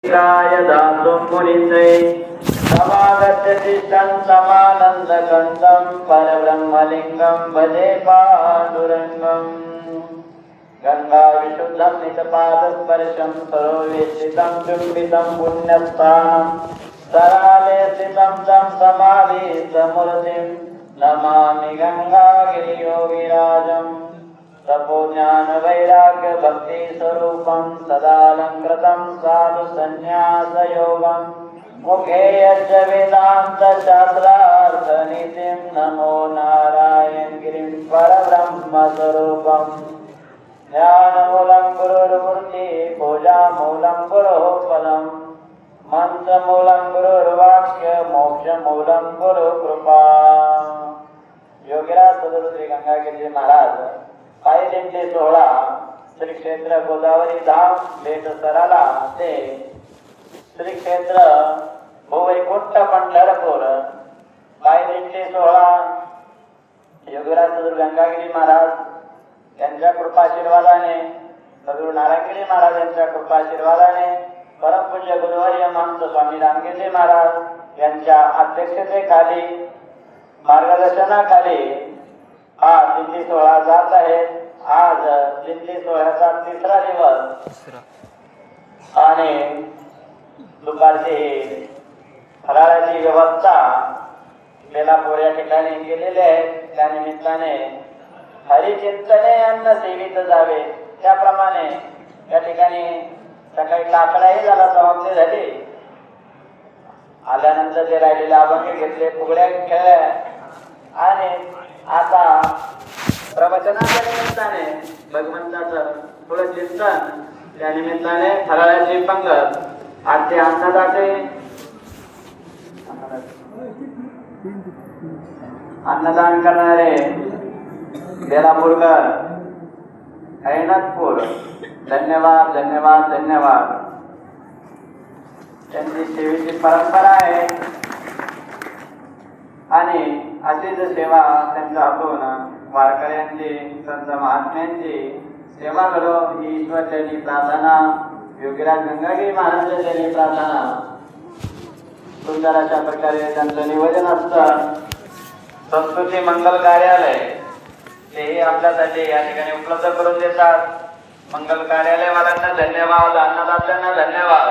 काय दातुं मुनिसे समागच्छति समानन्दकन्दं परब्रह्मलिङ्गं भजे पाण्डुरङ्गम् गङ्गाविशुद्धं नितपादस्पर्शं सरोवेशितं चुम्बितं पुण्यस्थानं सराले स्थितं तं समाधिसमूर्तिं नमामि गङ्गागिरियोगिराजम् तपो ज्ञान वैराग्य भक्ति स्वरूपं सदालंकृतं साधु संन्यास योगं मुखे यज्ञ वेदांत शास्त्रार्थ नीतिं नमो नारायण गिरिं परब्रह्म स्वरूपं ज्ञानमूलं गुरुर्मूर्ति पूजामूलं गुरोः पदं मंत्रमूलं गुरुर्वाक्य मोक्षमूलं गुरुकृपा। योगीराज सद्गुरु श्री गंगागिरी महाराज पायी दिंडी 16 श्री क्षेत्र गोदावरी धाम भेट सराला ते श्री क्षेत्र भूवैकुंठ पंढरपूर पायी दिंडी 16 योगीराज सद्गुरु गंगागिरी महाराज यांच्या कृपाशीर्वादाने सद्गुरु नारायणगिरी महाराज यांच्या कृपाशीर्वादाने परमपूज्य गुरुवर्य महंत स्वामी रामगिरी महाराज यांच्या अध्यक्षतेखाली मार्गदर्शनाखाली आज दिंडी 16 जात आहे। आज दिंडी 16चा तिसरा दिवस आणि दुपारची फराळाची व्यवस्था बेलापूर या ठिकाणी केलेली आहे। त्या निमित्ताने हरिचिंतने अन्न सेवित जावे त्याप्रमाणे या ठिकाणी सकाळी लाकडाही झाला समाप्ती झाली। आल्यानंतर ते राहिलेले अभंग घेतले, फुगड्या खेळल्या आणि आता प्रवचनाच्या निमित्ताने भगवंताचं थोडं चिंतन, त्या निमित्ताने फराळाची पंगत आजचे अन्नदान करणारे बेलापूरकर ऐनतपूर धन्यवाद धन्यवाद धन्यवाद। त्यांची सेवेची परंपरा आहे आणि अशीच सेवा त्यांच्या हातून वारकऱ्यांची संत महात्म्यांची सेवा करो ही ईश्वर चरणी प्रार्थना, योगीराज गंगागिरी महाराजांच्या चरणी प्रार्थना। सुंदर अशा प्रकारे त्यांचं नियोजन असतं। संस्कृती मंगल कार्यालय तेही आपल्यासाठी या ठिकाणी उपलब्ध करून देतात। मंगल कार्यालयवाल्यांना धन्यवाद, अन्नदात्यांना धन्यवाद,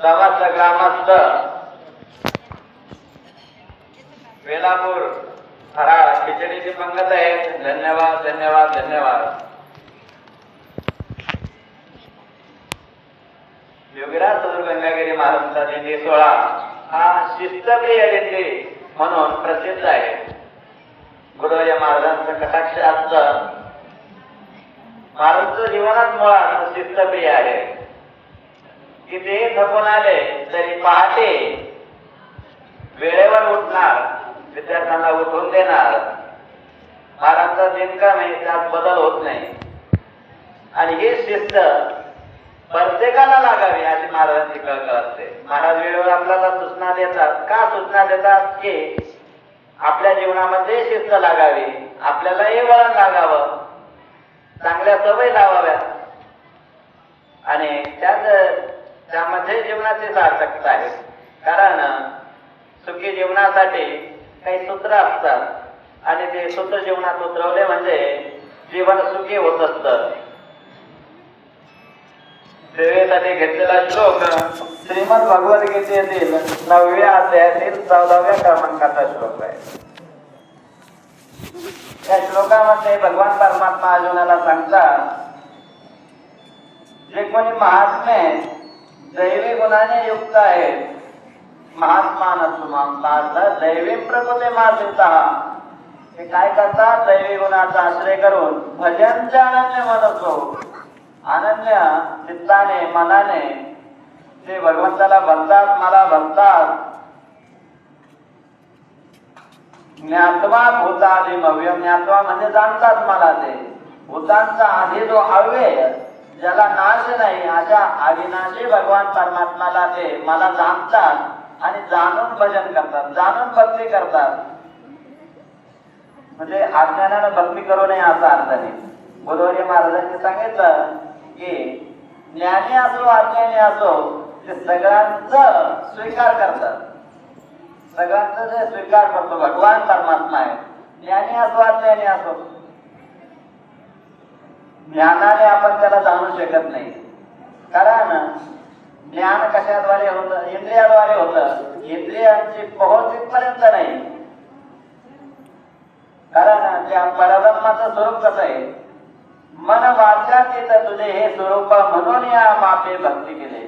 सर्वच ग्रामस्थ बेलापूर फराळ खिचडीची पंगत आहे, धन्यवाद धन्यवाद धन्यवाद। योगीराज सद्गुरु गंगागिरी महाराजांचा दिंडी 16 हा शिस्तप्रिय दिंडी म्हणून प्रसिद्ध आहे। गुरुवर्य महाराजांचं कटाक्ष असतं। महाराजांचं जीवनात मुळात शिस्तप्रिय आहे। किती थकून आले तरी पहाटे वेळेवर उठणार, विद्यार्थ्यांना उठवून देणार। महाराजांचा दिनक्रम आहे, त्यात बदल होत नाही आणि ही शिस्त प्रत्येकाला लागावी अशी महाराजांची कळकळ असते। महाराज वेळेवर आपल्याला सूचना देतात। का सूचना देतात? की आपल्या जीवनामध्ये शिस्त लागावी, आपल्यालाही वळण लागावं, चांगल्या सवयी लावाव्यात आणि त्यामध्ये जीवनाची सार्थकता आहे। कारण सुखी जीवनासाठी काही सूत्र असतात आणि ते सूत्र जीवनात उतरवले म्हणजे जीवन सुखी होत असतं। सेवेसाठी घेतलेला श्लोक श्रीमद भगवद्गीतेतील 9व्या अध्यायातील 14व्या क्रमांकाचा श्लोक आहे। या श्लोकामध्ये भगवान परमात्मा अर्जुनाला सांगतात, जे कोणी महात्मे दैवी गुणाने युक्त आहेत, महात्मा नसुमांता दैवी प्रकृती मासिता, ते काय करतात? दैवी गुणाचा आश्रय करून भजनचे अनन्य मनसो, अनन्य चित्ताने मनाने ते भगवंताला भक्तात, मला भक्तात। ज्ञात्वा भूतादिमव्यम, ज्ञात्वा म्हणजे जाणतात मला ते, भूतांचा आधी जो अव्यय ज्याला नाश नाही अशा अविनाशी भगवान परमात्माला ते मला जाणतात आणि जाणून भजन करतात, जाणून भक्ती करतात। म्हणजे अज्ञानाने भक्ती करू नये असा अर्थ नाही। गुरुवर्य महाराजांनी सांगितलं की ज्ञानी असो अज्ञानी असो ते सगळ्यांचं स्वीकार करतात, सगळ्यांचं जे स्वीकार करतो भगवान परमात्मा आहे. ज्ञानी असो अज्ञानी असो, ज्ञानाने आपण त्याला जाणू शकत नाही. कारण ज्ञान कशाद्वारे होतं? इंद्रियाद्वारे होतं. इंद्रियांची पोहोच इथपर्यंत नाही. कारण त्या परब्रह्माचं स्वरूप कसं आहे? मन वाचात येत तुझे हे स्वरूप म्हणून या मापे भक्ती केले.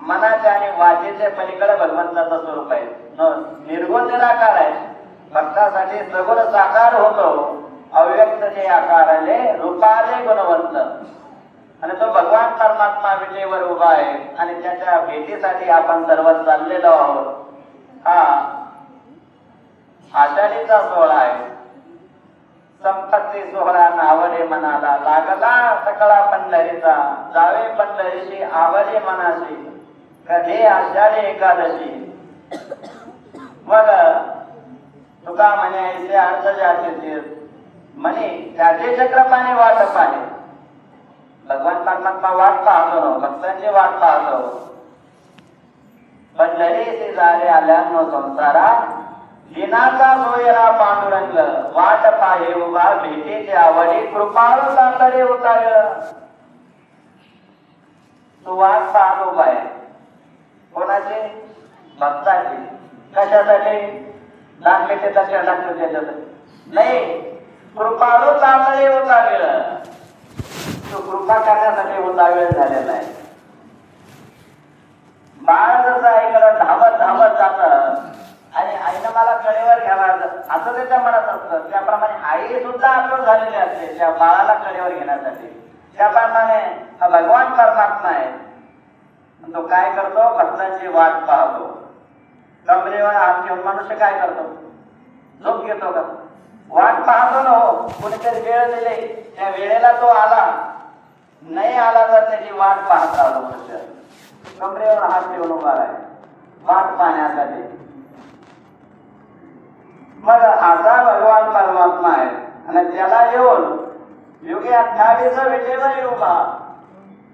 मनाच्या आणि वाचेच्या पलीकडे भगवंताचं स्वरूप आहे. निर्गुण निराकार आहे. भक्तासाठी सगुण साकार होतो. अव्यक्त जे आकाराले रूपाले गुणवंत, आणि तो भगवान परमात्मा विटेवर उभा आहे आणि त्याच्या भेटीसाठी आपण सर्व चाललेलो आहोत. हा आषाढीचा सोहळा आहे. संपत्ती सोहळा नावडे मनाला, लागला सकळा पंढरीचा, जावे पंढरीशी आवडे मनाशी, कधी आषाढी एकादशी. मग तुका म्हणे ऐसे अर्थ जाते म्हणे त्याचे चक्रपाने वाट पाहे. भगवान परमात्मा वाट पाहतो, भक्तांची वाट पाहतो. पंढरीचे झाले आल्यानो संसारा, दिनाचा सोयरा पांडुरंग, वाट पाहे उभा भेटीचे आवडी, कृपाळू सातडे उतार. तू वाट पाहत उभा आहे. कोणाची? भक्ताची. कशासाठी? दाखले तशा दाखले नाही, कृपाळू सातडे उतार. तो कृपा करण्यासाठी उतावेळ झालेला आहे. बाळ जसं आईकडं धावत धावत जात आणि आईनं मला कडेवर घ्यावा असं त्याच्या मनात असतं, त्याप्रमाणे आई सुद्धा आतुर झालेली असते त्या बाळाला कडेवर घेण्यासाठी. त्याप्रमाणे हा भगवान परमात्मा आहे. तो काय करतो? भक्तांची वाट पाहतो. कमरेवर हात घेऊन मनुष्य काय करतो? झोप घेतो का? वाट पाहतो ना. हो, कोणीतरी वेळ दिली, त्या वेळेला तो आला, नाही आला तर त्याची वाट पाहत राहतो मनुष्य. कमरेवर हात ठेवून उभा आहे वाट पाहण्यासाठी. मग असा भगवान परमात्मा आहे आणि त्याला येऊन योगी 28 विटेवर उभा,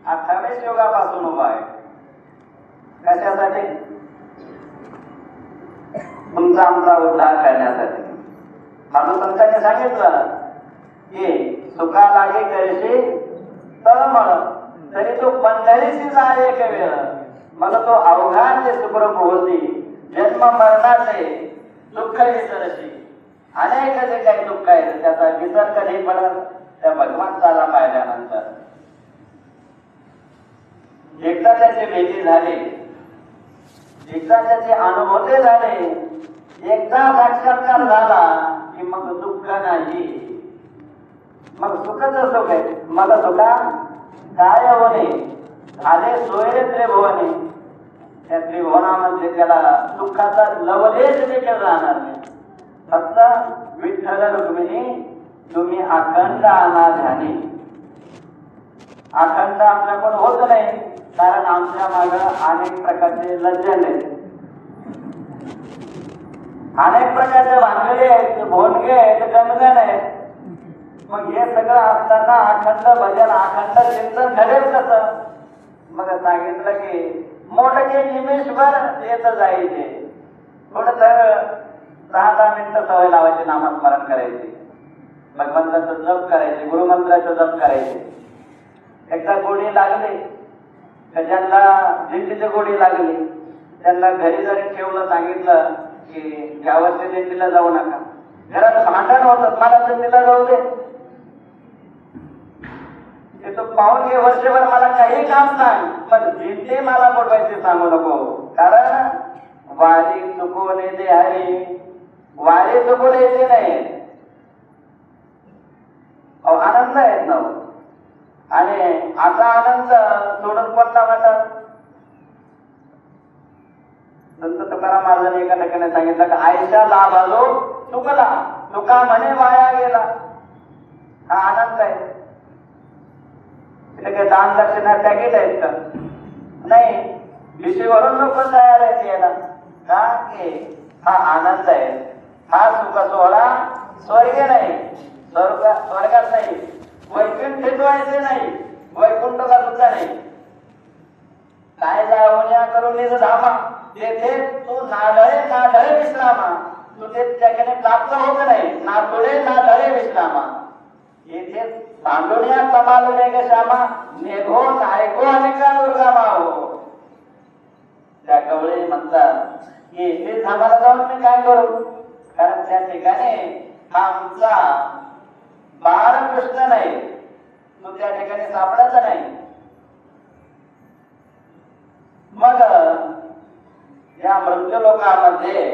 28 युगापासून उभा आहे. कशासाठी? तुमचा आमचा उद्धार करण्यासाठी. साधू संतांनी सांगितलं की सुखा लागे कैसे तळमळ, तरी तो पंढरीची जाय एक वेळ, मला तो अवघाचे सुखरूप होती, जन्म मरणाचे दुःख विसरशी. अनेक जे काही दुःख आहे त्याचा विसर कधी पडत? त्या भगवंताला पाहिल्यानंतर. एकदा त्याची भेटी झाली, एकदा त्याचे अनुभूती झाले, एकदा साक्षात्कार झाला की मग दुःख नाही, मग सुखच सुख आहे. मला सुखा काय होणे झाले सोयरे त्रिभुवने. त्या त्रिभुवनामध्ये त्याला दुःखाचा लवलेश देखील राहणार नाही. फक्त विठ्ठल रुक्मिणी तुम्ही अखंड आणा ध्यानी. अखंड आमच्याकडून होत नाही, कारण आमच्या मागे अनेक प्रकारचे लज्जन आहेत, अनेक प्रकारचे भानगडे आहेत, भोंडगे आहेत, गणगण आहेत. मग हे सगळं असताना अखंड भजन अखंड चिंतन घडेल कसं? मग सांगितलं की मोठे निमेषभर येत जायचे, थोडं 10 मिनिटं सवय लावायची, नामस्मरण करायचे, भगवंताचं जप करायचे, गुरुमंत्राचं जप करायचे. एकदा गोडी लागली, ज्यांना दिंडीची गोडी लागली त्यांना घरी जरी ठेवलं, सांगितलं की गावाच्या दिंडीला जाऊ नका, घरात भांडण होतं, मला दिंडीला जाऊ दे, ते तू पाहून घे, वर्षभर मला काही काम सांग, पण दिंडी मला बोलवायचे सांगू नको. कारण वारी चुकून येते हरी, वारी चुकून येते नाही. आनंद आहेत ना, आणि आता आनंद सोडून कोणता वाटत? संत तुकाराम महाराजांनी एका ठिकाणी सांगितलं की आयशा लाभ आलो चुकला, तुका म्हणे वाया गेला. हा आनंद आहे. काही दान दक्षिणा पॅकेट आहेत का? नाही. भिशीवरून लोक तयार आहेत याला. का? की हा आनंद आहे. हा सुख सोहळा स्वर्गे नाही, स्वर्गात नाही, वैकुंठ ठेवायचे नाही, वैकुंठला सुद्धा नाही. काय जाऊन करून निज धामा तेथे तू नाढळे विश्रामा. तू ते त्याच्याने प्राप्त होत नाही. नातुळे नाढळे विश्रामा. येथे सांडोण्या कमालूने ग श्यामा. नेघो नायको अनेका दुर्गामा हो. त्या कवळे म्हणतात की ते धामाला जाऊन मी काय करू. कारण त्या ठिकाणी आमचा बाळकृष्ण नाही. तो त्या ठिकाणी सापडायचा नाही. मग या मृत्यू लोकांमध्ये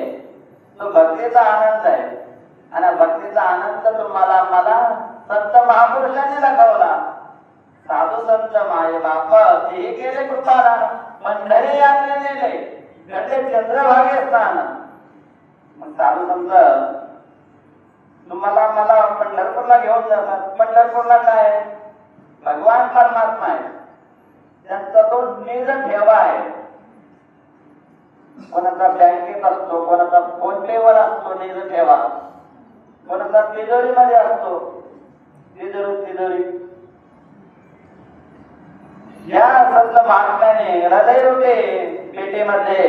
तो भक्तीचा आनंद आहे. आणि भक्तीचा आनंद तुम्हाला मला संत महापुरुषांनी दाखवला. साधू संत माय बाप तेही केले कृपादान. पंढरी यात्रे नेले घडले चंद्रभागे स्नान. मग साधू संत तुम्हाला मला पंढरपूरला घेऊन जातात. पंढरपूरला काय भगवान परमात्मा आहे. त्यांचा तो निज ठेवा आहे. कोणाचा बँकेत असतो, कोणाचा फोन पे वर असतो निज ठेवा, कोणाचा तिजोरी मध्ये असतो. तिजोरी या संत महात्म्याने हृदय रूपे पेटीमध्ये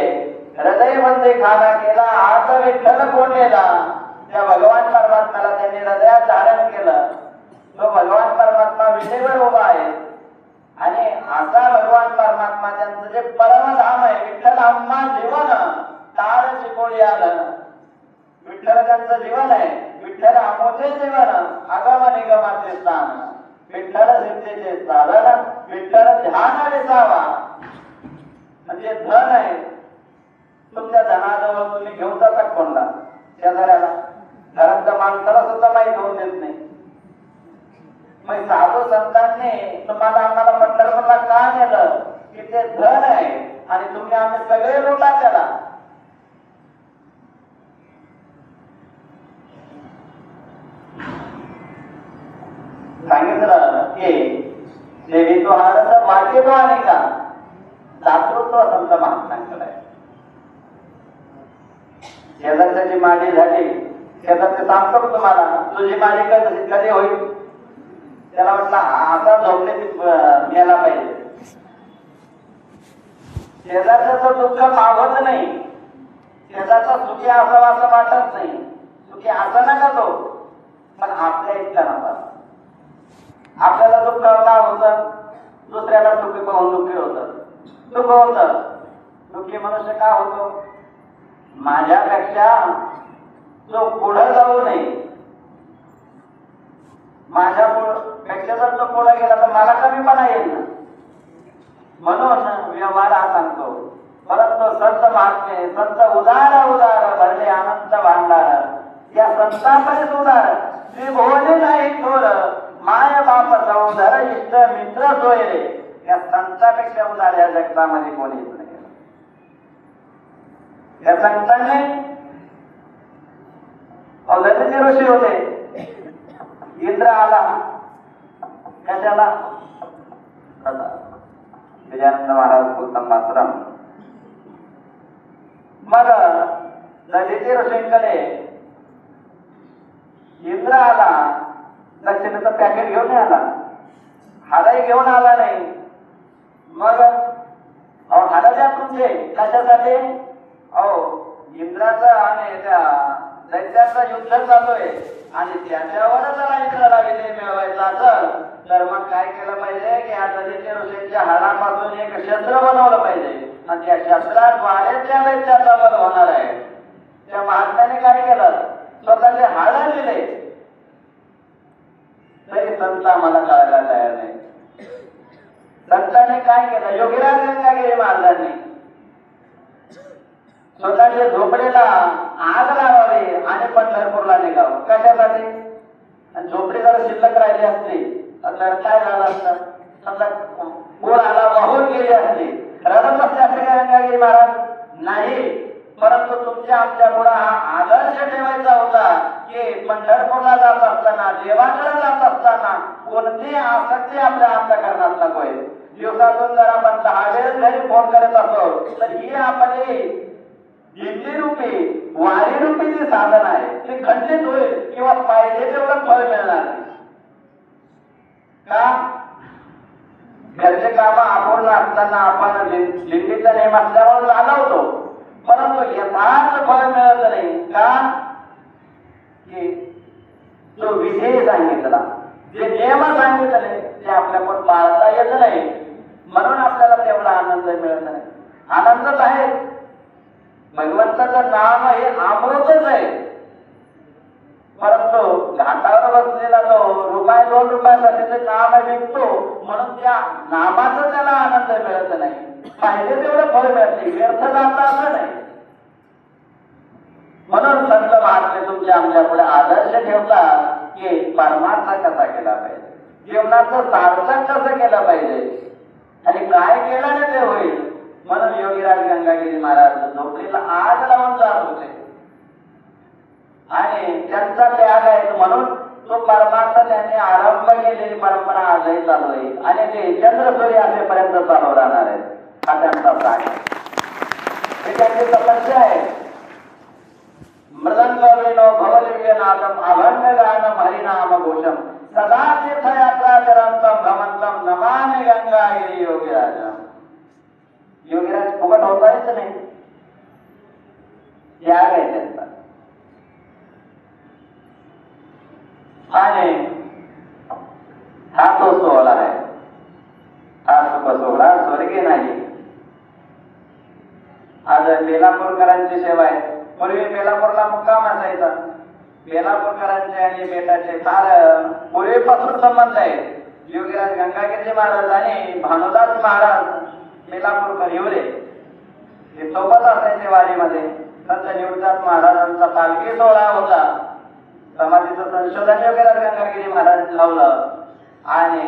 हृदय मध्ये खाना केला. आत विठ्ठल कोंडलेला. त्या भगवान परमात्म्याला त्यांनी हृदयात धारण केलं. तो भगवान परमात्मा विटेवर उभा आहे. आणि असा भगवान परमात्मा त्यांचं जे परमधाम आहे. विठ्ठल आम्हा जीवन तार शिकोळी आलं. विठ्ठल त्यांचं जीवन आहे. विठ्ठल आमोचे जीवन आगम निगमाचे स्थान. विठ्ठल सिद्धीचे साधन. विठ्ठल ध्यान दिसावा. म्हणजे धन आहे. तुमच्या धनाजवळ तुम्ही घेऊन जाता कोणला शेजाऱ्याला. घरातल्या माणसाला सुद्धा माहीत होऊन देत नाही. मग साधू संतांनी तुम्हाला आम्हाला पंढरपूरला का नेलं की ते धन आहे. आणि तुम्ही आम्ही सगळे लुटा त्याला. सांगितलं की देवी तो हाडाचा भाग्य तो आणि का दातृत्व संत महात्म्यांकडे आहे. शेजारची माडी झाली. शेजारचे सांगतो तुम्हाला तुझी माडी कधी होईल. त्याला म्हटलं आता झोपले गेला पाहिजे. शेजारचं दुःख मागवत नाही. शेजारचा सुखी असावा असं वाटत नाही. सुखी असा नका तो. पण आपल्या इतका नका. आपल्याला दुःख का होतं. दुसऱ्याला सुखी पाहून दुःखी होतं. दुःख होतं. दुःखी मनुष्य का होतो. माझ्यापेक्षा जो पुढे जाऊ नये. माझ्या पेक्षा जर तो पुढे गेला तर मला कमीपणा येईल ना. म्हणून व्यवहार हा सांगतो. परंतु संत महात्मे संत उदार भरले अनंत भांडार. या संतांपरीच उदार त्रिभुवने नाही थोर. माय बाप सौधर इष्ट मित्र सोयरे. या संतांपेक्षा उदार या जगतामध्ये कोणीच नाही. या संतांनी अवधूत ऋषी होते. इंद्र आला कशाला. गजानन महाराज कुलसंभाश्रम. मग दलित ऋषींकडे इंद्र आला. दक्षिणेचं पॅकेट घेऊन आला. हाडाही घेऊन आला नाही. मग हाडा द्या तुमचे कशासाठी. इंद्राचं आणि त्या दैत्याचं युद्ध चालू आहे. आणि त्याच्यावरच जरा इंद्राला विजय मिळवायचा असेल तर मग काय केलं पाहिजे की या दलित ऋषींच्या हाडापासून एक शस्त्र बनवलं पाहिजे. आणि त्या शस्त्राद्वारे त्या दैत्याचा वध होणार आहे. त्या महात्म्याने काय केलं स्वतःचे हाड दिले. तरी संत आम्हाला कळायला तयार नाही. संतांनी काय केलं. योगीराज गंगागिरी महाराजांनी स्वतःच्या झोपडीला आग लावावी आणि पंढरपूरला निघावं. कशासाठी. झोपडी जर शिल्लक राहिली असती तर काय झालं असतं. समजा पूर आला वाहून गेली असती रडत असते असे काय गंगागिरी महाराज नाही. परंतु तुमच्या आमच्या पुढे हा आदर्श ठेवायचा होता की पंढरपूरला जात असताना देवाकडे जात असताना कोणती आसक्ती आपल्या अंतःकरणात नकोय. दिवसातून जर आपण 10 वेळेस घरी फोन करत असो तर ही आपली दिंडी रूपी वारी रूपी जी साधन आहे ते खंडित होईल किंवा पाहिजे तेवढं फळ मिळणार नाही. का घरचे काम आपण असताना आपण लिंबीचा नेम असल्यामुळे चालवतो, परंतु यथार्थ फळ मिळत नाही. का? की जो विधी सांगितला, जे नियम सांगितले ते आपल्याकडून पाळता येत नाही, म्हणून आपल्याला तेवढा आनंद मिळत नाही. आनंदच आहे, भगवंताचं नाम हे अमृतच आहे, परंतु घाटावर बसलेला तो ₹2 ते नाम विकतो, म्हणून त्या नामाचा त्याला आनंद मिळत नाही. पाहिजे तेवढं फळ मिळत नाही, व्यर्थ जाता असं नाही. म्हणून संत महात्मे तुमच्या आमच्या पुढे आदर्श ठेवतात की परमार्थ कसा केला पाहिजे, जीवनाचं सार्थक कसं केलं पाहिजे आणि काय केल्याने ते होईल. म्हणून योगीराज गंगागिरी महाराज झोपडीला आग लावून जात होते आणि त्यांचा त्याग आहे, म्हणून तो परमार्थ त्यांनी आरंभ केलेली परंपरा आजही चालू आहे आणि ते चंद्रसूर्य असेपर्यंत चालू राहणार आहे. हा त्यांचा प्राण आहे, हे त्यांची तपस्या आहे. मृदंग वेणो भवदिव्य नादम अभंग गानम हरिनाम घोषम सदा तीर्थयात्रा चरंतम भ्रमंतम नमामि गंगागिरी योगीराजम. योगीराज फुकट होताच नाही, त्याग आहे त्यांचा. आणि हा तो सोहळा आहे, हा सुख सोहळा स्वर्गी नाही. आज बेलापूरकरांची सेवा आहे. पूर्वी बेलापूरला मुक्काम असायचा. बेलापूरकरांचे आणि बेटाचे फार पूर्वीपासून संबंध आहे. योगीराज गंगागिरी महाराज आणि भानुदास महाराज बेलापूरकर हिवरे हे सोबत असायचे वारीमध्ये. संत निवृत्तीनाथ महाराजांचा पालखी सोहळा होता. समाधीचं संशोधन योगीराज गंगागिरी महाराज लावलं आणि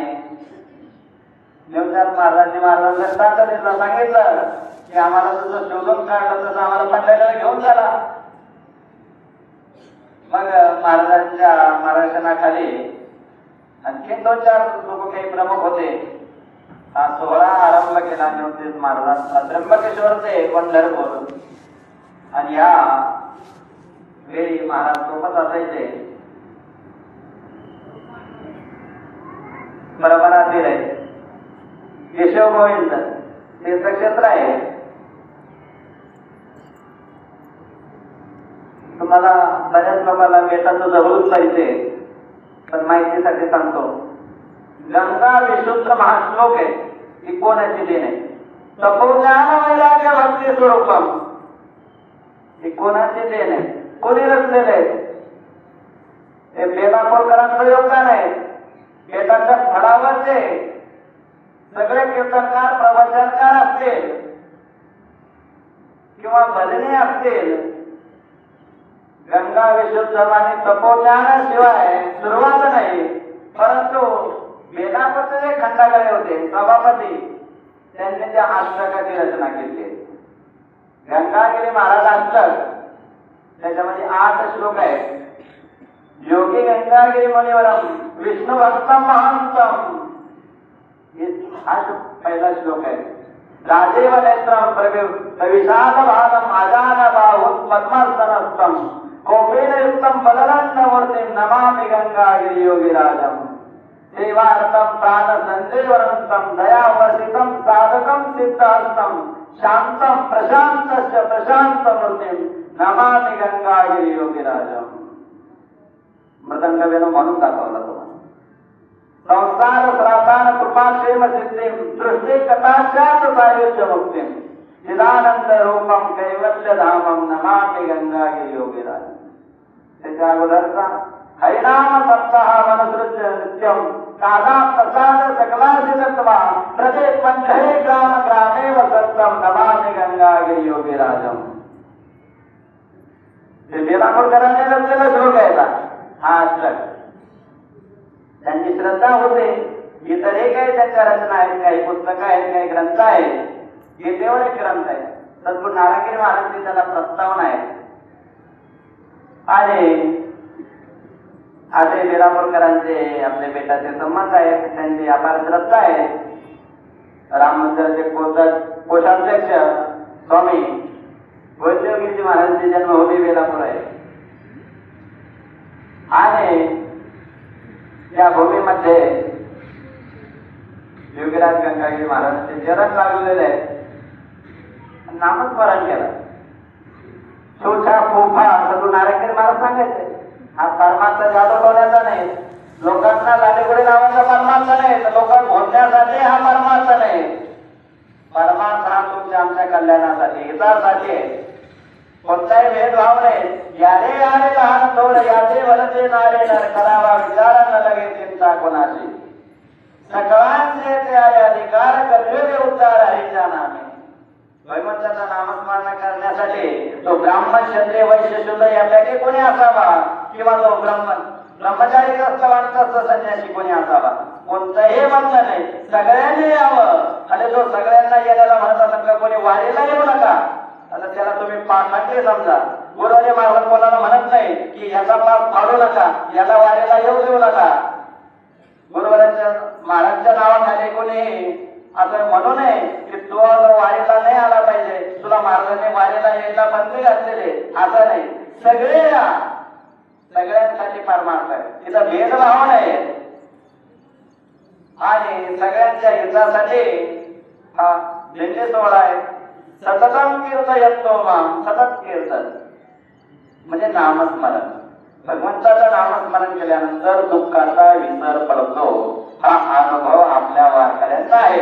निवृत्तीनाथ महाराजांनी सांगितलं की आम्हाला तुझं शोधून काढलं तसं आम्हाला पंढरीला घेऊन झाला. मग महाराजांच्या मार्गदर्शनाखाली आणखी 2-4 लोक काही प्रमुख होते. हा सोहळा आरंभ केला निवृत्तीनाथ महाराजांचा त्र्यंबकेश्वर ते पंढरपूर. आणि या वेळी महाराज सोबत असायचे. परमनाथीर आहे, केशव गोविंद तीर्थक्षेत्र आहे. तुम्हाला बऱ्याच लोकांना बेटाचं जवळून पाहिजे, पण माहितीसाठी सांगतो. गंगा विशुद्ध महाश्लोक आहे, ही कोणाची देण आहे. तपोज्ञान वैराग्य भक्ती स्वरूपम, ही कोणाची देण आहे, कोणी रचलेलं आहे. हे बेलापूरकरांचं योगदान आहे. बेटाच्या फळावरचे सगळे कीर्तनकार प्रवचनकार असतील किंवा भजनी असतील, गंगा विशुद्ध आणि तपोज्ञानाशिवाय सुरुवात नाही. परंतु बेलापूरचे जे खंडागळे होते सभापती, त्यांनी त्या अष्टकाची रचना केली. गंगागिरी महाराज अष्टक, त्याच्यामध्ये 8 श्लोक आहेत. योगी गंगागिरी मुनिवरम विष्णु भक्तम महांतम, हा पहिला श्लोक आहे. राजेव नेत्रम प्रविशाद भागम आजान बाहुत पद्मासनस्थम कोपेन युक्तम बदलन्न मूर्तिम नमामि गंगागिरी योगीराजम. सेवार्थम प्राण संजीवनंतम दयावर्षितम साधकम सिद्धहस्तम शांतम प्रशांतस्य प्रशांत मूर्तिम नमामि गंगागिरी योगीराजम. मृदंग वेणू म्हणून दाखवला तुम्हाला. संसार श्रातान कृपाक्षेम सिद्धिम सृष्टी कटाक्षात सायुज्य मुक्तिम चिदानंद रूपम कैवल्य धामम नमामि गंगागिरी योगीराज. त्याच्या अगोदरचा हरिनाम सप्ताह मनसृत्य नित्यम कादा प्रसाद सकलासितत्वा प्रत्येक पंचहे ग्राम ग्रामे वसंतम नमामि गंगागिरी योगीराजम. ते बेलापूरकरांनी रचलेला श्लोक आहे हा अष्टक. त्यांची श्रद्धा होते. इतरही काही त्यांच्या रचना आहेत, काही पुस्तकं आहेत, काही ग्रंथ आहेत. गीतेवर एक ग्रंथ आहे, सद्गुरू नारायणगिरी महाराजांची त्याला प्रस्तावना आहे. आणि असे बेलापूरकरांचे आपले बेटाचे संबंध आहेत, त्यांची अपार श्रद्धा आहे. राम मंदिराचे कोषाध्यक्ष स्वामी वैद्यगिरी महाराजांची जन्मभूमी बेलापूर आहे. आणि या भूमीमध्ये योगीराज गंगागिरी महाराजांचे चरण लागलेले आहेत. नामस्मरण केलं. छोटा पोफा असं नारायणगिरी महाराज सांगायचे, हा परमार्थ जादवण्याचा नाही, लोकांना लाडेगुडे लावायचा परमार्थ नाही, तर लोक बोलण्यासाठी हा परमार्थ नाही. परमार्थ हा तुमच्या आमच्या कल्याणासाठी, हितासाठी आहे. कोणताही भेदभाव नाही. यारे यारे लहान थोर याचे वलते नारे नर करावा विचारा न लगे चिंता कोणाची. सकळांचे ते आहे अधिकार कर्तव्य उद्धार हरीच्या नामे. भगवंताचं नामस्मरण करण्यासाठी तो ब्राह्मण क्षत्रिय वैश्य शूद्र यापैकी कोणी असावा, किंवा तो ब्रह्मचारी ग्रस्त वाणग्रस्त संन्यासी कोणी असावा, कोणतंही बंधन नाही. सगळ्यांनी यावं. आणि जो सगळ्यांना येण्याला म्हणत असेल कोणी वारीला येऊ नका, आता त्याला तुम्ही पाठांती समजा. गुरुवारी महाराज कोणाला म्हणत नाही की याचा पाप फाडू नका, याला वारीला येऊ देऊ नका. गुरुवाराच्या महाराजच्या नावाखाली कोणी असं म्हणू नये की तू वारीला नाही आला पाहिजे, तुला महाराजांनी वारीला यायला बंदी घातलेली, असं नाही. सगळे या, सगळ्यांसाठी परमार्थ आहे. तिथं भेदभाव नाही आणि सगळ्यांच्या हितासाठी हा दिंडी सोहळा आहे. सततम कीर्तयन्तो मां, सतत कीर्तन म्हणजे नामस्मरण. भगवंताचं नामस्मरण केल्यानंतर दुःखाचा विसर पडतो, हा अनुभव आपल्या वारकऱ्यांचा आहे.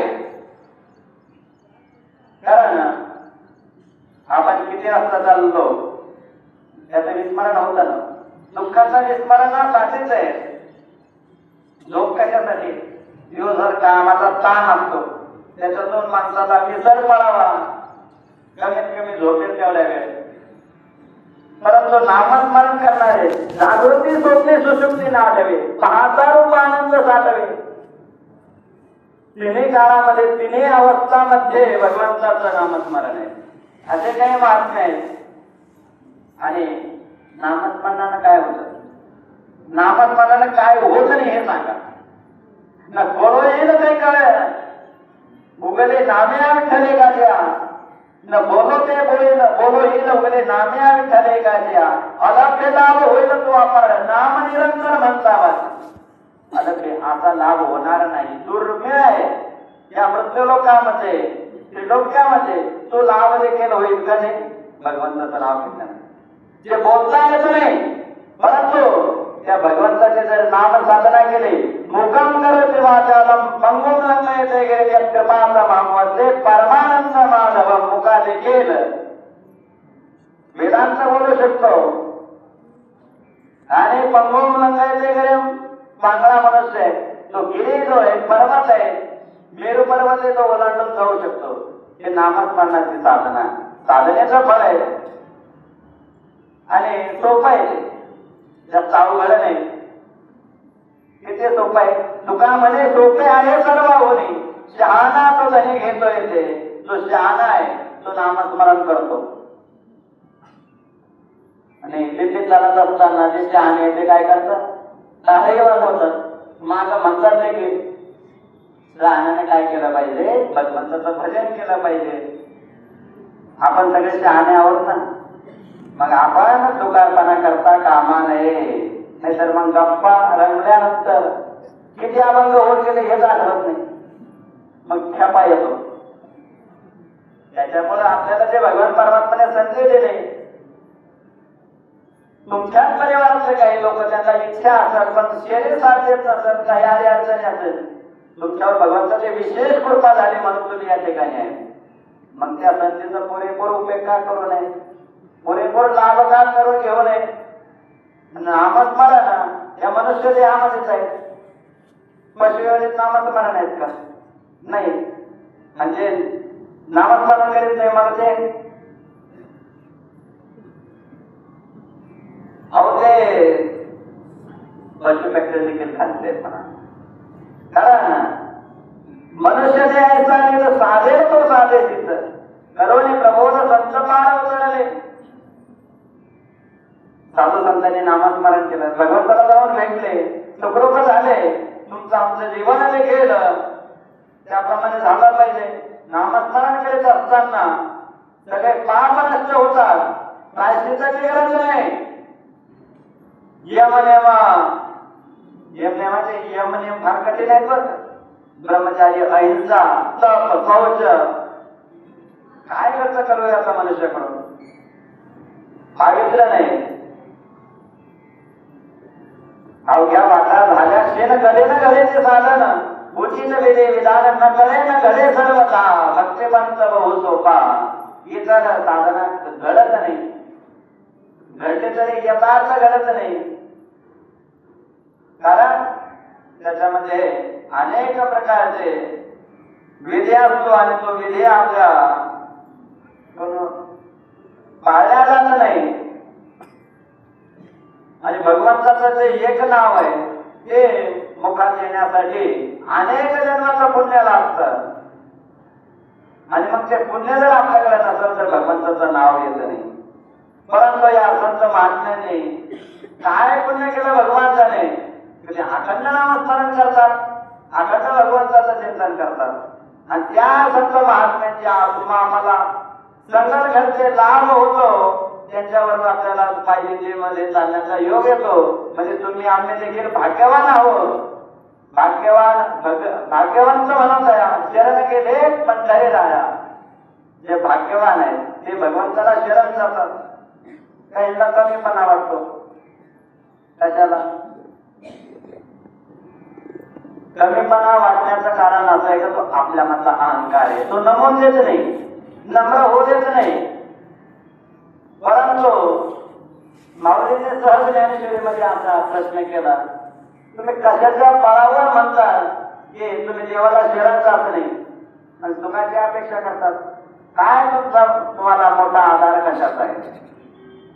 कारण आपण किती वाजता चाललो त्याचं विस्मरण होतं ना. दुःखाचं विस्मरणासाठीच आहे. झोप कशासाठी? दिवसभर कामाचा ताण असतो, त्याच्यातून माणसाला विसर पडावा, कमीत कमी झोपेत तेवढ्या वेळ. परंतु नामस्मरण करणारे जागृती स्वप्ने सुषुप्ती नाटवे, पाहता रूप आनंद साठवे. तिन्ही काळामध्ये तिन्ही अवस्थामध्ये भगवंताचं नामस्मरण आहे. असे काही महात्म्य आहेत. आणि नामस्मरणानं काय होतं? नामस्मरणानं काय होत नाही हे सांगा ना. बोलो येईल ते कळे उगले नाम्या विठ्ठले गाज्या, न बोलो ते बोल बोलो येईल उगले नाम्या विठ्ठले गाज्या. अलभ्य लाभ होईल तो अपार, नाम निरंतर म्हणता. अलभ्य असा लाभ होणार नाही, दुर्मिळ आहे. या मृत्यूलोकामध्ये त्रिलोक्यामध्ये तो लाभ देखील होईल का नाही? भगवंताचं नाव घेतलं जे बोलता येत नाही, परंतु त्या भगवंताचे जर नाम साधना केली, मुखम करते वाचालम पंगुम लंघयते गिरी कृपांतमामध्ये परमानंद माधव मुखा देखील वेदांत बोलू शकतो. आणि पंगुम लंघयते गिरी पांगळा मनुष्य आहे, तो गिरी जो आहे पर्वत आहे, मेरू पर्वत आहे, तो ओलांडून जाऊ शकतो. हे नामस्मरणाची साधना, साधनेचं फळ आहे. आणि सोपं आहे, जास्त अवघड नाही. किती सोपं आहे. तुका म्हणे सोपे आहे सर्व होणे, शहाणा तो धनी घेतो येते. जो शहाणा आहे तो नामस्मरण करतो. आणि दिल्लीत चालत असताना जे शहाणे आहे ते काय करतात? टाळी वाजवतात. माग म्हणतात नाही की शहाण्याने काय केलं पाहिजे? भगवंताचं भजन केलं पाहिजे. आपण सगळे शहाणे आहोत ना, मग आपण तुकारपणा करता कामा नये. नाहीतर मग गप्पा रंगल्यानंतर किती अभंग होत गेले हेच आठवत नाही, मग खेपा येतो. त्याच्यामुळे आपल्याला जे भगवान परमात्म्याने संधी दिले, तुमच्याच परिवारातले काही लोक त्यांना इच्छा असेल पण शरीर साथ देत नसेल, काही आडी अडचणी असेल, तुमच्यावर भगवंताची विशेष कृपा झाली म्हणून तुम्ही या ठिकाणी आहे. मग त्या संधीचा पुरेपूर उपयोग का करू नये? पुरेपूर लाभ का करून घेऊ नये? नामस्मरण या मनुष्य देहामध्येच आहे. पशुयोनीत नामस्मरण आहेत का? नाही. म्हणजे नामस्मरण करीत नाही मग ते अहो ते पशु फॅक्टरी देखील खाल्ले म्हणा. कारण मनुष्य देहाचा आणि साधे तो साधे तिथं करोनी प्रबोध संत पार उतरले. साधू संतांनी नामस्मरण केलं, भगवंताला जाऊन भेटले, सुखरूप झाले. तुमचं आमचं जीवन देखील त्याप्रमाणे झालं पाहिजे. नामस्मरण करीत असताना सगळे पाप नष्ट होतात. प्रायश्चित्ताची गरज नाही. यम नियमाचे यम नियम फार कठीण आहेत बरं. ब्रह्मचारी, अहिंसा, तप, शौच, काय खर्च करूया आता मनुष्याकडून? मागितलं नाही. अवघ्या वाटा झाल्या शेन गले न गले ते साधन, उचित वेदे विधान न कळे न घडे सर्वता, भक्तिवंत बहु सोपा. इतर साधना घडत नाही, घडले तरी यथार्थ घडत नाही. कारण त्याच्यामध्ये अनेक प्रकारचे विधी असतो आणि तो विधी आपल्या पाळल्या जात नाही. आणि भगवंताचं जे एक नाव आहे ते मुखात येण्यासाठी अनेक जन्माचं पुण्य लागतं. आणि मग ते पुण्य जर आपल्याकडे नसेल तर भगवंताचं नाव येत नाही. परंतु या संत महात्म्यांनी काय पुण्य केलं भगवंताने? ते अखंड नामस्मरण करतात, अखंड भगवंताचं चिंतन करतात. आणि त्या संत महात्म्यांच्या आम्हाला संगत घडते लाभ होतो, त्यांच्यावर आपल्याला पाहिजे चालण्याचा योग येतो. म्हणजे तुम्ही आम्ही देखील भाग्यवान आहोत. भाग्यवंत म्हणत आहे शरण केले पंढरी राया. जे भाग्यवान आहेत ते भगवंताला शरण जातात. काहींना कमीपणा वाटतो. कशाला कमीपणा वाटण्याचं कारण असं आहे का तो आपल्या मनाचा अहंकार आहे. तो नमवून देत नाही, नम्र होऊ देत नाही. परंतु माऊलीने सहज ज्ञानेश्वरीमध्ये आमचा प्रश्न केला, तुम्ही कशाच्या बळावर म्हणतात की तुम्ही देवाला शरण जात नाही आणि सुखाची अपेक्षा करतात? काय तुमचा तुम्हाला मोठा आधार कशाचा आहे?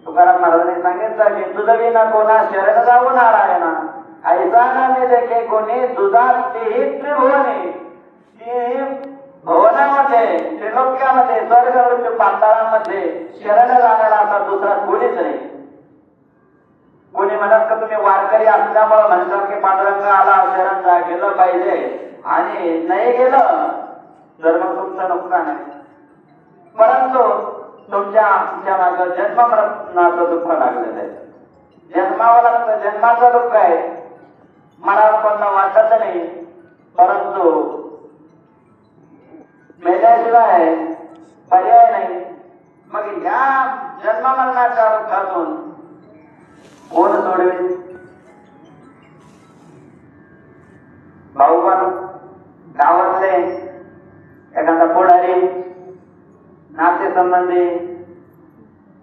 तुकाराम महाराजांनी सांगितलं की तुझं विना कोणा शरण जाऊ नारायणा, ऐसा नामे देखे कोणी दुधात तेही त्रिभुवने. ती भवनामध्ये, त्रिलोक्यामध्ये, स्वर्ग पाताळामध्ये शरण जाणारा असा दुसरा कोणीच नाही. कोणी म्हणत का तुम्ही वारकरी असल्यामुळे म्हणतात की पांडुरंग आला शरण जा गेलं पाहिजे आणि नाही गेलं तर मग तुमचं नुकसान आहे. परंतु तुमच्या मागे जन्म मरणाचं दुःख लागलेलं आहे. जन्मावं लागतं, जन्माचं दुःख आहे. मला कोणता वाटत नाही. परंतु मेल्याशिवाय पर्याय नाही. मग या जन्म मरणाच्या दुःखातून कोण सोडवेल? भाऊबंद, गावातले एखादा पुढारी, नाते संबंधी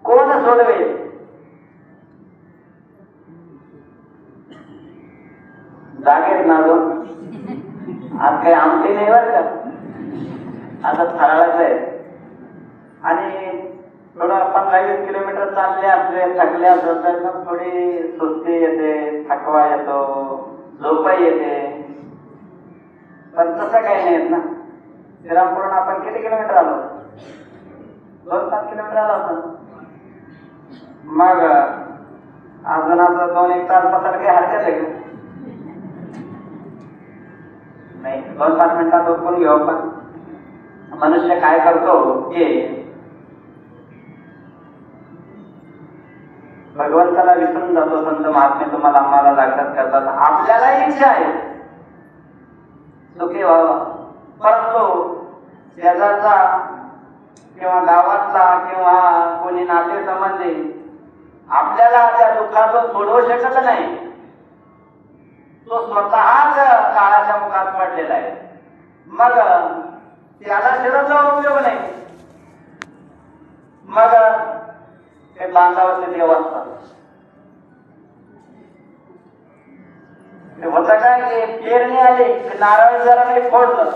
कोण सोडवेल? जागेत ना जो आज काही आमची नाही बरं का, आता ठरावायचं आहे. आणि थोडं 15-20 किलोमीटर चालले असले, थकले असले तर मग थोडी सुस्ती येते, थकवा येतो, झोपही येते. पण तसं काही नाही येत ना. श्रीरामपूरून आपण किती किलोमीटर आलो? 2-7 किलोमीटर आलो असं. मग अजून असं 2-1 तास बसायला काही हरकत आहे का? नाही, 2-5 मिनिटात उठून घेऊ. पण मनुष्य काय करतो की भगवंताला विसरून जातो. संत महात्मे तुम्हाला आम्हाला जागृत करतात. आपल्याला इच्छा आहे सुखी व्हावं, परंतु शेजारचा किंवा गावातला किंवा कोणी नाते संबंधी आपल्याला त्या दुःखातून सोडवू शकत नाही. तो स्वतःच काळाच्या मुखात पडलेला आहे. मग त्याला शरण जाऊन उपयोग नाही. मग ते बांधावरचे देव असतात. होतं काय की पेरणी आली, नारळ जरा नाही फोडलं,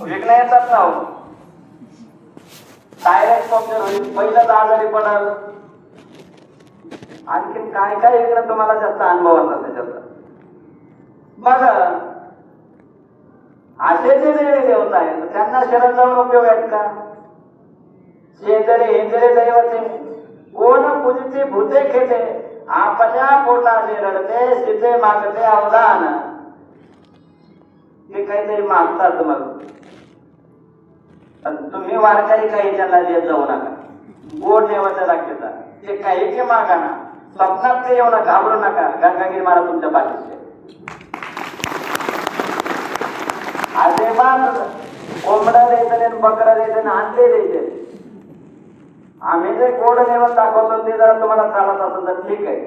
विघ्न येतात ना. डायरेक्ट पंक्चर होईल, पहिलंच आजारी पडाल. आणखी काय काय विघ्न तुम्हाला जास्त अनुभव असतात त्याच्यात. मग असे जे देवत आहेत त्यांना शरण जाऊन उपयोग आहेत का? शेतरी हेंजरे दैवते कोण पूजिते भूते खेते, आपल्या पोटाचे रडते सिद्धे मागते अवदान. ते काहीतरी मागतात. मग तुम्ही वारकरी काही त्यांना देत जाऊ नका. गोड देवाच्या लागतात ते काही की मागा ना. स्वप्नात ते येऊ नका, घाबरू नका. गंगागिरी महाराज तुमच्या पाठीशी. अजिबात कोंबडा द्यायचं नाही, बकरा द्यायचं नाही, अंडे द्यायचे. आम्ही जे कोड निवड दाखवतो ते जर तुम्हाला चालत असेल तर ठीक आहे,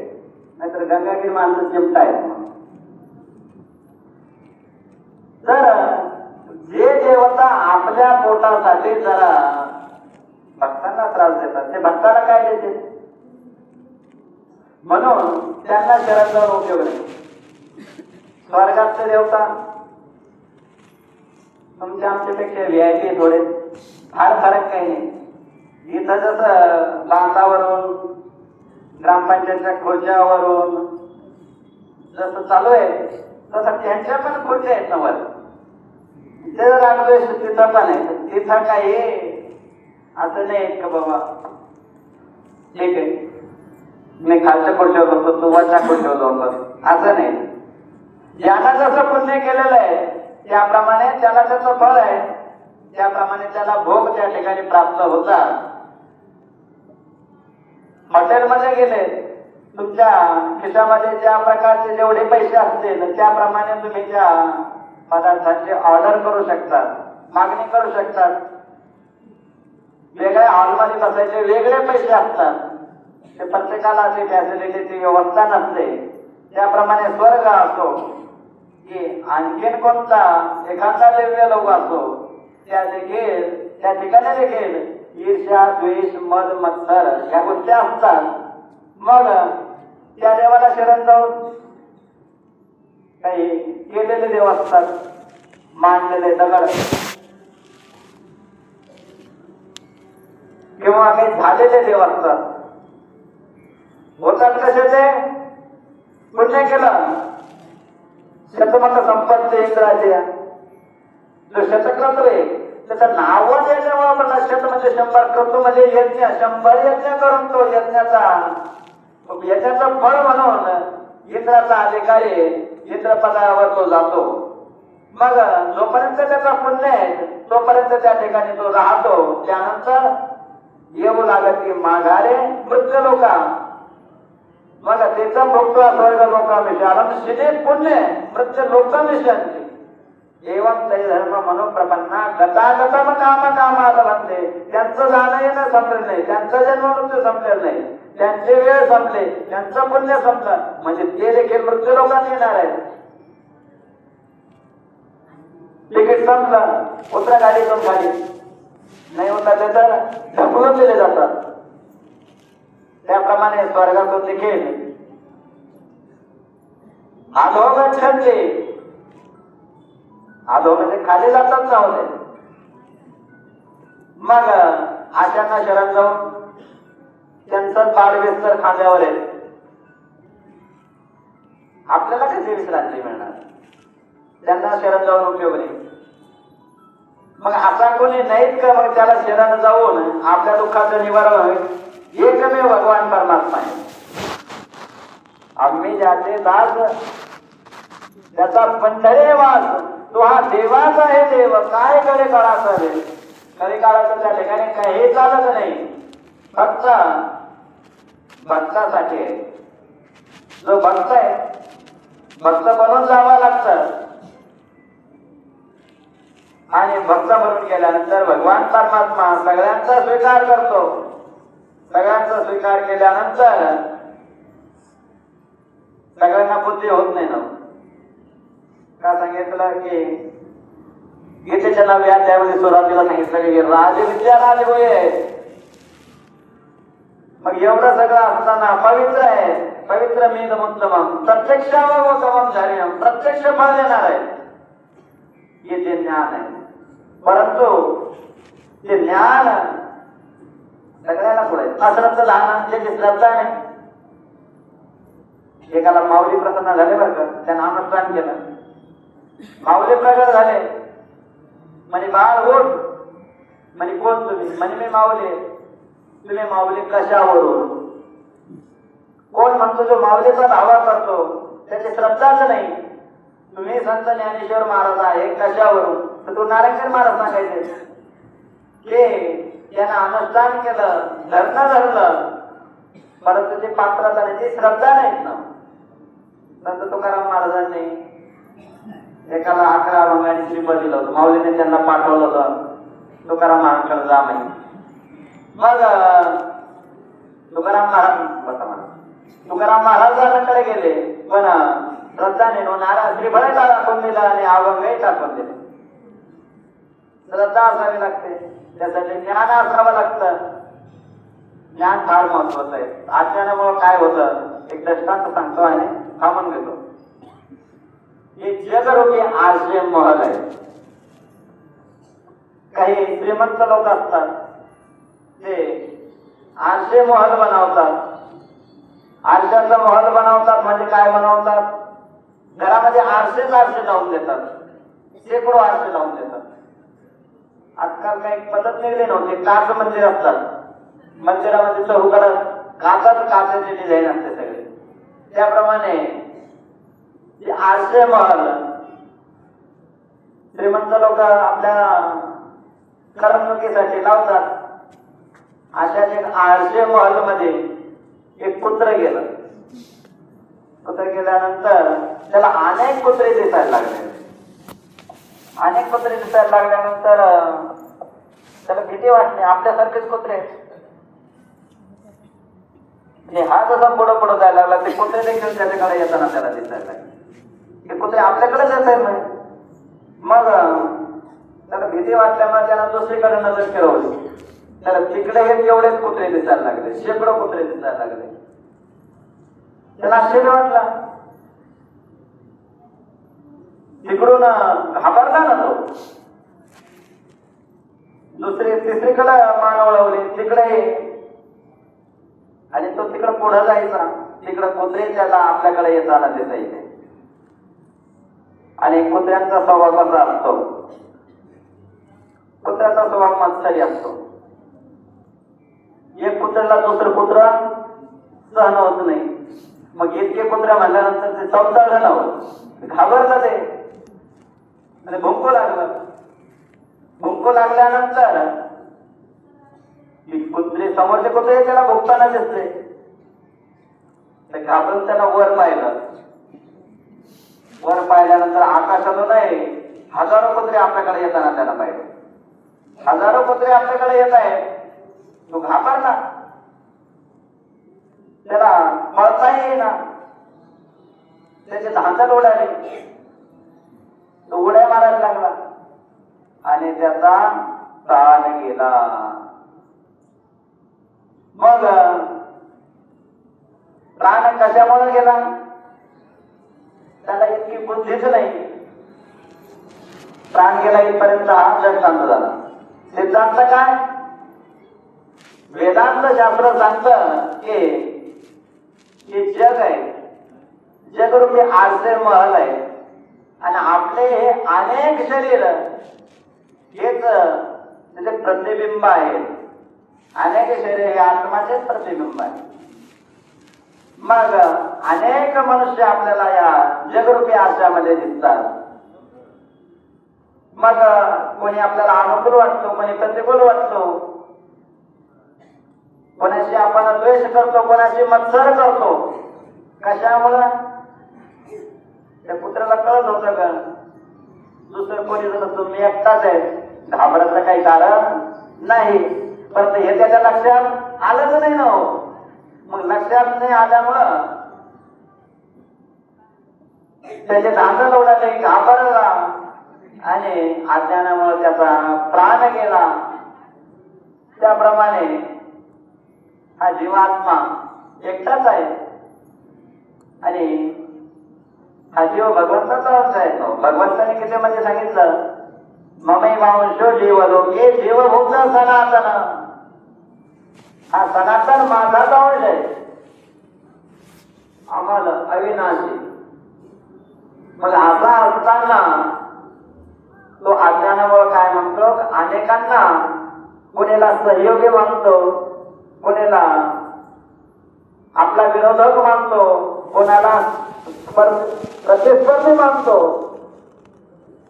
नाहीतर गंगागीर माणसं चिमटा आहेत. तर जे देवता आपल्या पोटासाठी जरा भक्तांना त्रास देतात ते भक्ताला काय देते, म्हणून त्यांना शरण जाऊन उपयोग नाही. स्वर्गातले देवता तुमच्या आमच्यापेक्षा व्हीआयपी थोडे, फार फरक काही नाही. इथं जसं बांधावरून ग्रामपंचायतच्या खुर्च्यावरून जसं चालू आहे तसं त्यांच्या पण खुर्च्या आहेत ना वर, ते रागद्वेष तिथं पण आहे. तिथं काही असं नाही का बाबा ठीक आहे मी खालच्या खुर्च्यावर होतो तू वरच्या खुर्च्यावर जाऊन बस, असं नाही. ज्याला जसं पुण्य केलेलं आहे त्याप्रमाणे त्याला त्याचं फळ आहे, त्याप्रमाणे त्याला भोग त्या ठिकाणी प्राप्त होतात. हॉटेलमध्ये गेले तुमच्या खिशामध्ये ज्या प्रकारचे जेवढे पैसे असतील त्याप्रमाणे तुम्ही त्या पदार्थांची ऑर्डर करू शकता, मागणी करू शकतात. वेगळ्या हॉलमध्ये बसायचे वेगळे पैसे असतात, ते प्रत्येकाला अशी फॅसिलिटीची व्यवस्था नसते. त्याप्रमाणे स्वर्ग असो की आणखीन कोणता एखादा दिव्य लोक असो त्या ठिकाणी देखील ईर्ष्या द्वेष मद मत्सर या गोष्टी असतात. मग त्या देवाला शरण जाऊन काही केलेले देव असतात, मांडलेले दगड किंवा काही झालेले देव असतात. होतात कसे ते, पुण्य केलं शतमंत संपत्ती इंद्राची, जो शतक्रतू आहे त्याचं नाव द्यायच्यामुळे आपण लक्षात म्हणजे 100 क्रतू म्हणजे यज्ञ, 100 यज्ञ करून तो यज्ञाचं फळ म्हणून इंद्राचा अधिकारी इंद्रपदावर तो जातो. मग जोपर्यंत त्याचा पुण्य आहे तोपर्यंत त्या ठिकाणी तो राहतो. त्यानंतर येऊ लागत की माघारे मृत्यू लोका, मग त्याचं भोगतो स्वर्ग लोकामिशालम शिने पुण्य मृत्यू लोकामिशांची एवं तै धर्म मनोप्रपन्ना गतागतम काम कामाला म्हणते. त्यांचं जाणं येणं संपलं नाही, त्यांचा जन्म मृत्यू संपलेला नाही, त्यांचे वेळ संपले, त्यांचं पुण्य संपलं म्हणजे ते देखील मृत्यू लोकांना येणार आहेत. तिकीट संपलं उतरा गाडीतून खाली, नाही होता ते तर ढकलून दिले जातात. त्याप्रमाणे स्वर्गातून देखील अधोगच्छन्ति, अधो म्हणजे खाली जातात ना होते. मग आशांना शरण जाऊन त्यांचं बाळविस्तर खांद्यावर आहे. आपल्याला कशी विश्रांती मिळणार, त्यांना शरण जाऊन उपयोग नाही. मग असा कोणी नाहीत का मग त्याला शरण जाऊन आपल्या दुःखाचं निवारण होईल. एकमेव भगवान परमात्मा आहे. आम्ही ज्याचे दास त्याचा पंढरे वास, तो हा देवाचा आहे देव. काय करे काळाचा देव, कधी काळाचं त्या ठिकाणी काही चालत नाही, फक्त भक्तासाठी आहे. जो भक्त आहे भक्त बनून जावं लागतं आणि भक्त बनून गेल्यानंतर भगवान परमात्मा सगळ्यांचा स्वीकार करतो. सगळ्यांचा स्वीकार केल्यानंतर सगळ्यांना बुद्धी होत नाही ना. का सांगितलं की गीतेच्या 9व्या अध्यायामध्ये सुरुवातीला सांगितलं की राजविद्या राजगुह्य. मग एवढं सगळं असताना पवित्र आहे, पवित्र मी उत्तमम प्रत्यक्षावगमम झाले, प्रत्यक्ष फळ देणार आहे. हे ते ज्ञान आहे. परंतु ते ज्ञान सगळ्यांना पुढे अश्रद्धा लहान ज्याची श्रद्धा नाही. एकाला माऊली प्रसन्न झाले बरं का, त्यानं अनुष्ठान केलं, माऊली प्रगट झाले. म्हणे बाळ उठ, म्हणे कोण तुम्ही, म्हणे मी माऊली. तुम्ही माऊली कशावरून, कोण म्हणतो जो माऊलीचा दावा करतो त्याची श्रद्धाच नाही. तुम्ही संत ज्ञानेश्वर महाराज आहे कशावरून, तर तो नारायण महाराज सांगायचे की त्यानं अनुष्ठान केलं, धरणं धरलं, परंतु ते पात्रता नाही, ती श्रद्धा नाहीत ना. संत तुकाराम महाराजांनी एकाला 11 अभंगाने श्रीपद दिलं होतं. माऊलीने त्यांना पाठवलं होतं तुकाराम महाराजांकडे जा म्हणे. मग तुकाराम महाराजांकडे गेले, पण श्रद्धा नाही, नाराज श्रीफळाला टाकून दिला आणि अभंगही टाकून दिले. श्रद्धा असावी लागते, त्यासाठी ज्ञान असावं लागतं. ज्ञान फार महत्वाचं आहे. अज्ञानामुळे काय होतं, एक दृष्टांत सांगतो आणि थांबून घेतो. हे जगरूपी आरसे महल आहे. काही श्रीमंत लोक असतात, ते आरसे महल बनवतात. आरशाचा महल बनवतात म्हणजे काय बनवतात, घरामध्ये आरसे लावून देतात, शेकडो आरसे लावून देतात. आजकाल काही पद्धत निघली नव्हती, काच मंदिर असतात, मंदिरामध्ये चहूकडं काचाची डिझाईन असते सगळे. त्याप्रमाणे आरसे महल श्रीमंत लोक आपल्या करमणुकीसाठी लावतात. अशाच एक आरसे महल मध्ये एक कुत्र गेलं. कुत्र गेल्यानंतर त्याला अनेक कुत्रे दिसायला लागले. अनेक कुत्रे दिसायला लागल्यानंतर त्याला भीती वाटली, आपल्यासारखेच कुत्रे. हा जसा पुढं जायला लागला, ते कुत्रे देखील त्याच्याकडे येताना त्याला दिसायला लागले. हे कुत्रे आपल्याकडेच येत आहे. मग त्याला भीती वाटल्यामुळे त्याला दुसरीकडे नजर फिरवली. त्याला तिकडे हे एवढेच कुत्रे दिसायला लागले, शेकडो कुत्रे दिसायला लागले. त्याला आश्चर्य वाटला. तिकडून घाबरला ना तो. तिसरीकडे मान वळवली, तिकडे, आणि तो तिकडे पुढे जायचा. तिकडे कुत्रे त्याला आपल्याकडे येताना दिसायचे. आणि कुत्र्यांचा स्वभाव कसा असतो, कुत्र्याचा स्वभाव मत्सरी असतो. एक कुत्र्याला दुसरं कुत्र सहन होत नाही. मग इतके कुत्र्या म्हणल्यानंतर ते 14 जण होत, घाबरलं ते आणि भुंकू लागलं. भुंकू लागल्यानंतर कुत्रे, समोरचे कुत्रे त्याला भुंकताना दिसले. ते घाबरून त्याला वर पाहिलं. वर पाहिल्यानंतर आकाशातून हजारो कुत्रे आपल्याकडे येताना त्याला पाहिजे. हजारो कुत्रे आपल्याकडे येत आहेत. तो घाबरला, त्याला पळता येईना. त्याचे धांदल उडाले. तो उड्या मारायला लागला आणि त्याचा प्राण गेला. मग प्राण कशामुळे गेला, त्याला इतकी बुद्धीच नाही. प्राण गेला इथपर्यंत हा सिद्धांत झाला. सिद्धांत काय, वेदांत शास्त्र सांगतं की जग आहे, जगरूपी आरसे महल आहे. आणि आपले हे अनेक शरीर हेच त्याचे प्रतिबिंब आहे. अनेक शरीर हे आत्माचेच प्रतिबिंब आहे. मग अनेक मनुष्य आपल्याला या जगरूपी आरशामध्ये दिसतात. मग कोणी आपल्याला अनुकूल वाटतो, कोणी प्रतिकूल वाटतो. कोणाशी आपण द्वेष करतो, कोणाशी मत्सर करतो. कशामुळं, त्या कुत्र्याला कळत होतं का दुसरं कोणी जर तुम्ही एकटाच आहे, घाबरायचं काही कारण नाही. परंतु हे त्याच्या लक्षात आलंच नाही ना. मग लक्षात नाही आल्यामुळं त्याचे धांदल उडाले, घाबरला आणि अज्ञानामुळे त्याचा प्राण गेला. त्याप्रमाणे हा जीवात्मा एकटाच आहे आणि हा जीव भगवंताचा अंश आहे. तो भगवंताने गीतेमध्ये सांगितलं, ममैवांशो जीवलोके जीवभूत सनातन. हा सनातन माझाच अंश आहे, अमल अविनाशी. मग असा असताना तो अज्ञानामुळे काय म्हणतो, अनेकांना कोणाला सहयोगी मानतो, कोणाला आपला विरोधक मानतो, कोणाला प्रतिस्पर्धी मानतो.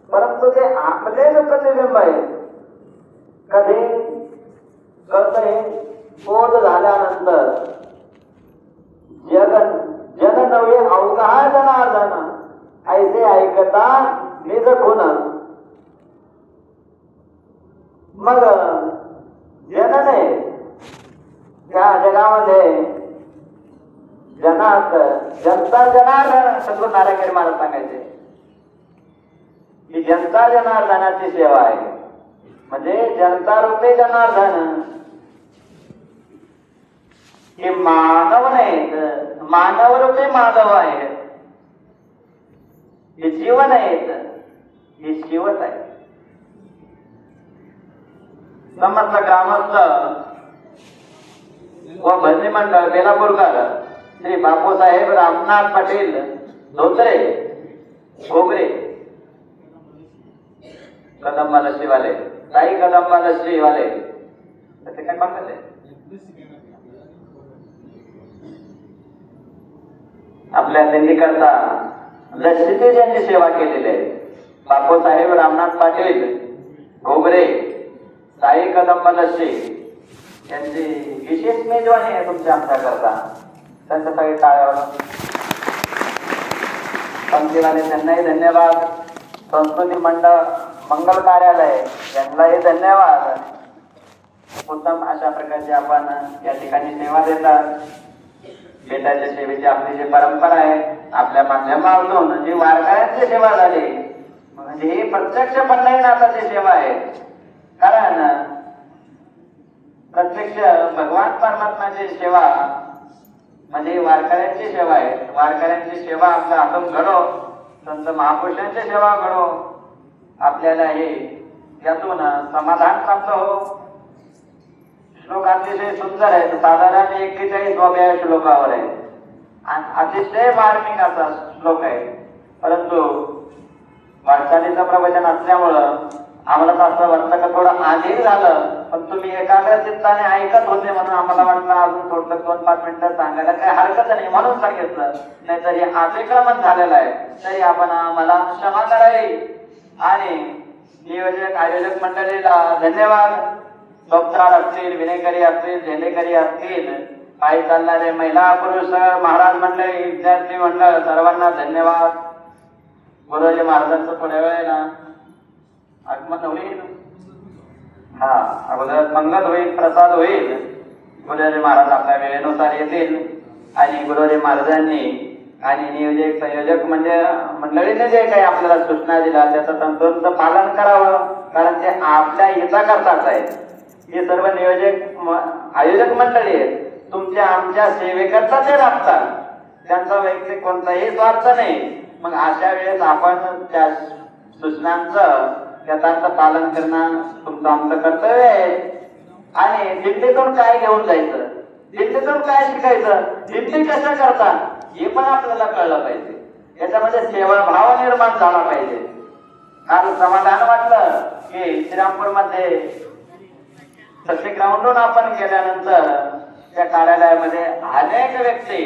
परंतु ते आपलेच प्रतिबिंब आहे. कधी करते बोध झाल्यानंतर जन नव्हे अवघा जनार्दन ऐसे ऐकता मी जर कोण मग जन नाही त्या जगामध्ये जनात जनता जनार्दन सद्गुरू नारायण महाराज सांगायचे की जनता जनार्दनाची सेवा आहे. म्हणजे जनता रूपी जनार्दन हे मानव नाहीत, मानव रूपी माधव आहेत. हे जीवन आहेत, हे शिवच आहे. समस्त ग्रामस्थ व भजनी मंडळ बेलापूरकर श्री बापूसाहेब रामनाथ पाटील धोत्रे घोगरे कदंबा लस्सीवाले ताई कदंबा लस्सीवाले ते काय म्हणतात आपल्या दिल्लीकरता लस्सीची ज्यांनी सेवा केलेली आहे बापूसाहेब रामनाथ पाटील घोगरे ताई कदंबा लस्सी यांची विशेष मेजवानी आहे तुमच्या आमच्याकरता. त्यांच्यासाठी टाळ्या पंक्तीवाले त्यांनाही धन्यवाद. संस्कृती मंडळ मंगल कार्यालय यांनाही धन्यवाद. उत्तम अशा प्रकारची आपण या ठिकाणी सेवा देतात. भेटायच्या सेवेची आपली जी परंपरा आहे आपल्या माध्यमातून जी वारकऱ्यांची सेवा झाली म्हणजे ही प्रत्यक्ष पंढरीनाथाची सेवा आहे. कारण प्रत्यक्ष भगवान परमात्माची सेवा म्हणजे वारकऱ्यांची सेवा आहे. वारकऱ्यांची सेवा आपल्या हातून घडो, संत महापुरुषांची सेवा घडो, आपल्याला हे यातून समाधान प्राप्त हो. श्लोक अतिशय सुंदर आहे. साधारण 41 श्लोकावर आहे आणि अतिशय मार्मिक असा श्लोक आहे. परंतु वाटचालीचं प्रवचन असल्यामुळं आम्हाला तर असं वाटतं का थोडं आधीर झालं, पण तुम्ही एकाग्र चित्ताने ऐकत होते म्हणून आम्हाला वाटलं अजून थोडं 2-5 मिनिटं सांगायला काही हरकत नाही म्हणून सांगितलं. नाहीतर हे अतिक्रमण झालेलं आहे तरी आपण आम्हाला क्षमा करावी. आणि नियोजक आयोजक मंडळीला धन्यवाद. डॉक्टर असतील, विनेकरी असतील, झेंडेकरी असतील, पायी चालणारे महिला पुरुष महाराज मंडळी विद्यार्थी मंडळ सर्वांना धन्यवाद. गुरुजी महाराजांचं थोड्या वेळेला आगमन होईल. हा अगोदर मंगल होईल, प्रसाद होईल. गुरुजी महाराज आपल्या वेळेनुसार येतील आणि गुरुजी महाराजांनी आणि नियोजक संयोजक मंडळीने जे काही आपल्याला सूचना दिल्या त्याचं तंतोतंत पालन करावं. कारण ते आपल्या हिताकरताच आहे. हे सर्व नियोजक आयोजक मंडळी आहेत. तुमच्या आमच्या सेवेकरता ते राबतात. त्यांचा वैयक्तिक कोणताही स्वार्थ नाही. मग अशा वेळेस आपण त्या सूचनांचं यथार्थ पालन करणं तुमचं आमचं कर्तव्य आहे. आणि दिल्लीतून काय घेऊन जायचं, दिल्लीतून काय शिकायचं, दिल्ली कसं करतात हे पण आपल्याला कळलं पाहिजे. याच्यामध्ये सेवाभाव निर्माण झाला पाहिजे. काल समाधान वाटलं की श्रीरामपूरमध्ये सत्य ग्राउंडून आपण गेल्यानंतर त्या कार्यालयामध्ये अनेक व्यक्ती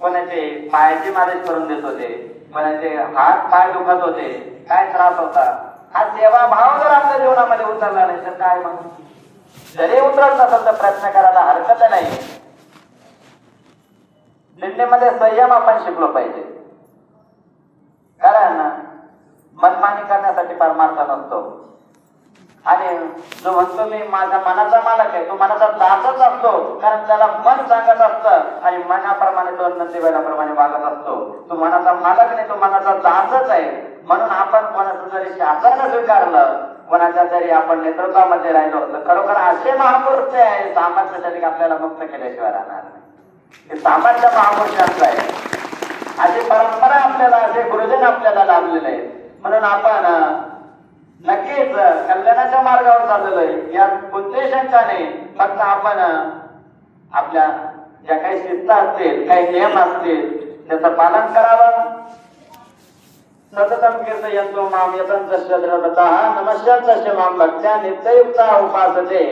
कोणाचे पायाची मालिश करून देत होते, कोणाचे हात पाय दुखत होते, काय त्रास होता. हा सेवाभाव जर आपल्या जीवनामध्ये उतरला नाही तर काय मग जरी उतरत नसेल तर प्रयत्न करायला हरकत नाही. दिल्लीमध्ये संयम आपण शिकलो पाहिजे. कारण मनमानी करण्यासाठी परमार्थ नसतो. आणि जो म्हणतो मी माझ्या मनाचा मालक आहे तो मनाचा दासच असतो. कारण त्याला मन सांगत असतं आणि मनाप्रमाणे तो नंदीबैलाप्रमाणे वागत असतो. तो मनाचा मालक नाही, तो मनाचा दासच आहे. म्हणून आपण कोणाचं जरी शासन स्वीकारलं, कोणाच्या जरी आपण नेतृत्वामध्ये राहिलो तर खरोखर असे महापुरुष आहे सामर्थ्यासाठी आपल्याला मुक्त केल्याशिवाय राहणार नाही. हे सामान्य महापुरुषांचं आहे. अशी परंपरा आपल्याला, असे गुरुजन आपल्याला लाभलेले आहेत. म्हणून आपण नक्कीच कल्याणाच्या मार्गावर चाललेलो आहे यात कोणतीही शंका नाही. फक्त आपण आपल्या ज्या काही शिस्त असतील, काही नियम असतील त्याचं पालन करावं. सततम कीर्तयन्तो माम यतन्तस्य दृढतः नमस्यन्तस्य माम भक्त्या नित्ययुक्ता उपासते.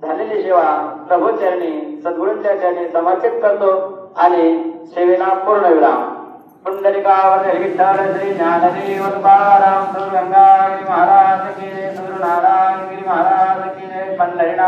झालेली सेवा प्रभूचरणी सद्गुरूंच्या चरणी समर्पित करतो आणि सेवेला पूर्ण विराम. पुंडलिकावरती विठ्ठल श्री ज्ञानदेव तुकाराम सद्गुरू गंगागिरी महाराज की जय, सद्गुरू नारायणगिरी महाराज की जय. पंढरीनाथ